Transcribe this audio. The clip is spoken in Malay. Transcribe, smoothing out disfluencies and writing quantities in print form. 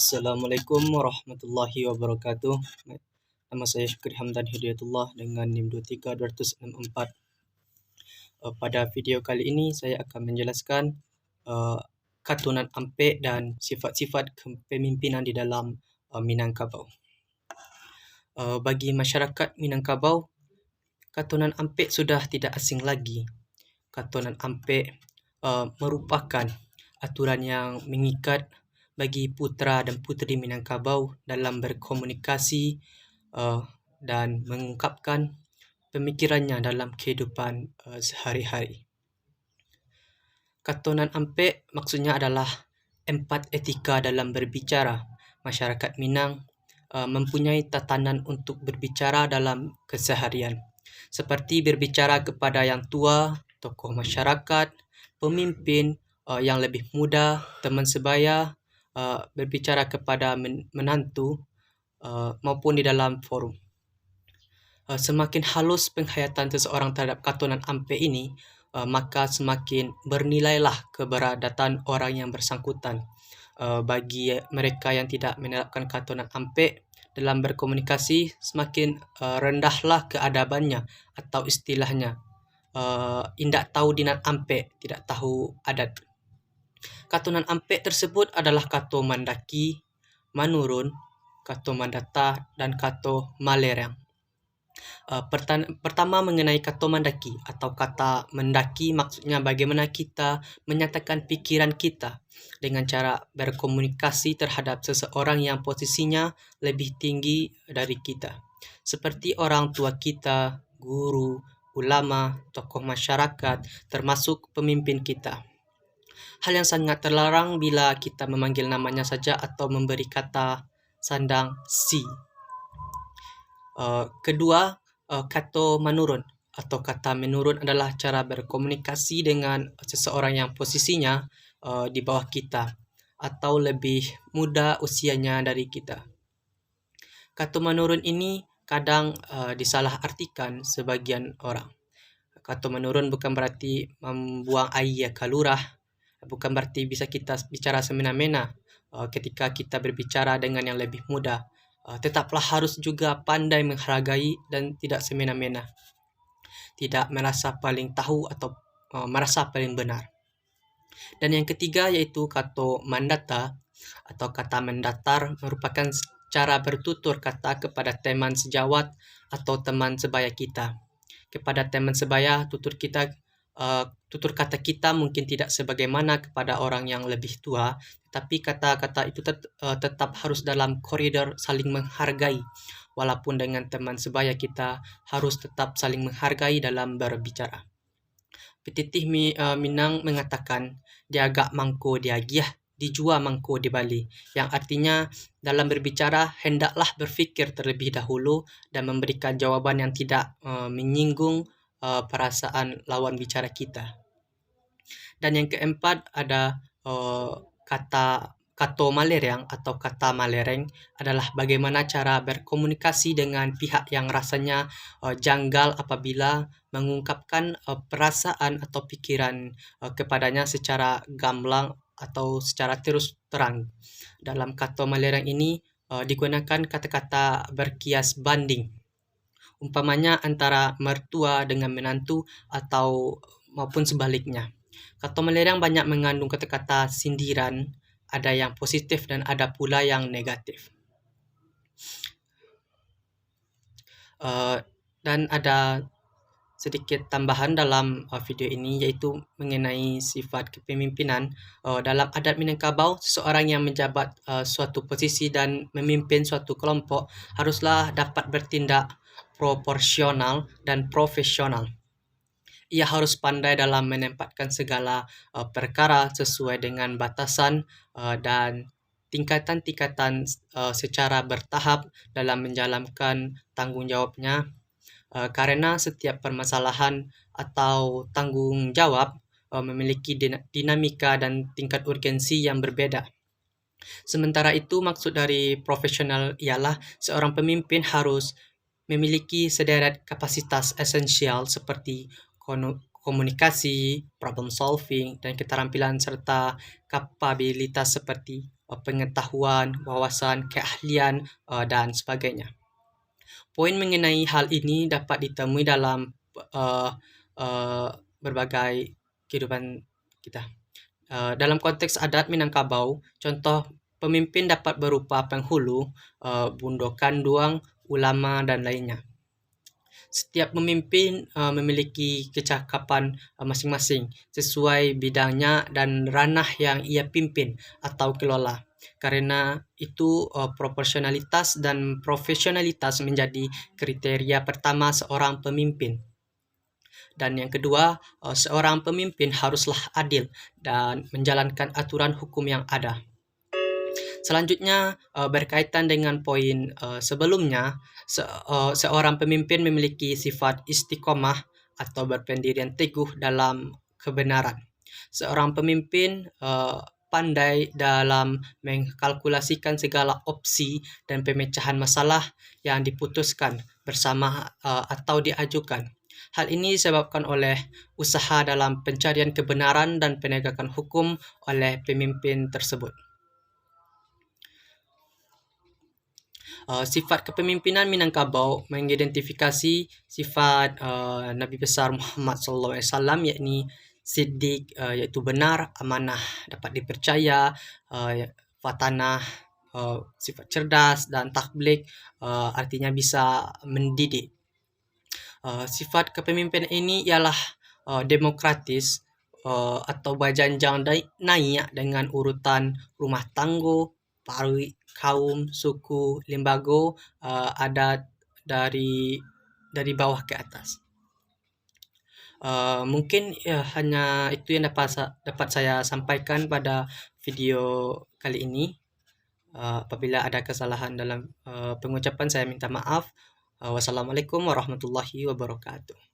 Assalamualaikum warahmatullahi wabarakatuh. Nama saya Syukri Hamdan Hidayatullah dengan NIM 23264. Pada video kali ini saya akan menjelaskan katunan ampek dan sifat-sifat kepemimpinan di dalam Minangkabau. Bagi masyarakat Minangkabau, katunan ampek sudah tidak asing lagi. Katunan ampek merupakan aturan yang mengikat bagi putera dan puteri Minangkabau dalam berkomunikasi dan mengungkapkan pemikirannya dalam kehidupan sehari-hari. Katunan ampek maksudnya adalah 4 etika dalam berbicara. Masyarakat Minang mempunyai tatanan untuk berbicara dalam keseharian, seperti berbicara kepada yang tua, tokoh masyarakat, pemimpin yang lebih muda, teman sebaya, berbicara kepada menantu maupun di dalam forum. Semakin halus penghayatan seseorang terhadap katunan ampek ini, maka semakin bernilailah keberadaan orang yang bersangkutan. Bagi mereka yang tidak menerapkan katunan ampek dalam berkomunikasi, semakin rendahlah keadabannya, atau istilahnya indak tahu dinat ampek, tidak tahu adat. Katunan ampek tersebut adalah kato mandaki, manurun, kato mandata, dan kato malerang. Pertama mengenai kato mandaki atau kata mendaki, maksudnya bagaimana kita menyatakan pikiran kita dengan cara berkomunikasi terhadap seseorang yang posisinya lebih tinggi dari kita, seperti orang tua kita, guru, ulama, tokoh masyarakat, termasuk pemimpin kita. Hal yang sangat terlarang bila kita memanggil namanya saja atau memberi kata sandang si. Kedua, kato manurun atau kata menurun adalah cara berkomunikasi dengan seseorang yang posisinya di bawah kita atau lebih muda usianya dari kita. Kato menurun ini kadang disalahartikan sebagian orang. Kato menurun bukan berarti membuang air kalurah, bukan berarti bisa kita bicara semena-mena ketika kita berbicara dengan yang lebih muda. Tetaplah harus juga pandai menghargai dan tidak semena-mena, tidak merasa paling tahu atau merasa paling benar. Dan yang ketiga yaitu kato mandata atau kata mendatar, merupakan cara bertutur kata kepada teman sejawat atau teman sebaya kita. Kepada teman sebaya, tutur kata kita mungkin tidak sebagaimana kepada orang yang lebih tua, tapi kata-kata itu tetap harus dalam koridor saling menghargai. Walaupun dengan teman sebaya kita harus tetap saling menghargai dalam berbicara. Petitih Minang mengatakan, diagak mangko diagiah, dijua mangko di Bali, yang artinya dalam berbicara hendaklah berfikir terlebih dahulu dan memberikan jawaban yang tidak menyinggung perasaan lawan bicara kita. Dan yang keempat ada kato malerang atau kata malereng, adalah bagaimana cara berkomunikasi dengan pihak yang rasanya janggal apabila mengungkapkan perasaan atau pikiran kepadanya secara gamblang atau secara terus terang. Dalam kato malerang ini digunakan kata-kata berkias banding, umpamanya antara mertua dengan menantu atau maupun sebaliknya. Kato malerang banyak mengandung kata-kata sindiran, ada yang positif dan ada pula yang negatif. Dan ada sedikit tambahan dalam video ini, yaitu mengenai sifat kepemimpinan. Dalam adat Minangkabau, seseorang yang menjabat suatu posisi dan memimpin suatu kelompok haruslah dapat bertindak proporsional dan profesional. Ia harus pandai dalam menempatkan segala perkara sesuai dengan batasan dan tingkatan-tingkatan secara bertahap dalam menjalankan tanggungjawabnya, karena setiap permasalahan atau tanggungjawab memiliki dinamika dan tingkat urgensi yang berbeda. Sementara itu, maksud dari profesional ialah seorang pemimpin harus memiliki sederet kapasitas esensial seperti komunikasi, problem solving, dan keterampilan serta kapabilitas seperti pengetahuan, wawasan, keahlian, dan sebagainya. Poin mengenai hal ini dapat ditemui dalam uh, uh, berbagai kehidupan kita. Dalam konteks adat Minangkabau, contoh pemimpin dapat berupa penghulu, bundo kanduang, ulama, dan lainnya. Setiap pemimpin memiliki kecakapan masing-masing sesuai bidangnya dan ranah yang ia pimpin atau kelola. Karena itu proporsionalitas dan profesionalitas menjadi kriteria pertama seorang pemimpin. Dan yang kedua, seorang pemimpin haruslah adil dan menjalankan aturan hukum yang ada. Selanjutnya, berkaitan dengan poin sebelumnya, seorang pemimpin memiliki sifat istiqomah atau berpendirian teguh dalam kebenaran. Seorang pemimpin pandai dalam mengkalkulasikan segala opsi dan pemecahan masalah yang diputuskan bersama atau diajukan. Hal ini disebabkan oleh usaha dalam pencarian kebenaran dan penegakan hukum oleh pemimpin tersebut. Sifat kepemimpinan Minangkabau mengidentifikasi sifat Nabi besar Muhammad SAW, yakni siddiq, iaitu benar, amanah, dapat dipercaya, fatanah, sifat cerdas, dan takblik, artinya bisa mendidik. Sifat kepemimpinan ini ialah demokratis atau berjenjang naik dengan urutan rumah tangga, parwi, kaum, suku, lembaga, adat dari bawah ke atas. Mungkin hanya itu yang dapat saya sampaikan pada video kali ini. Apabila ada kesalahan dalam pengucapan, saya minta maaf. Wassalamualaikum warahmatullahi wabarakatuh.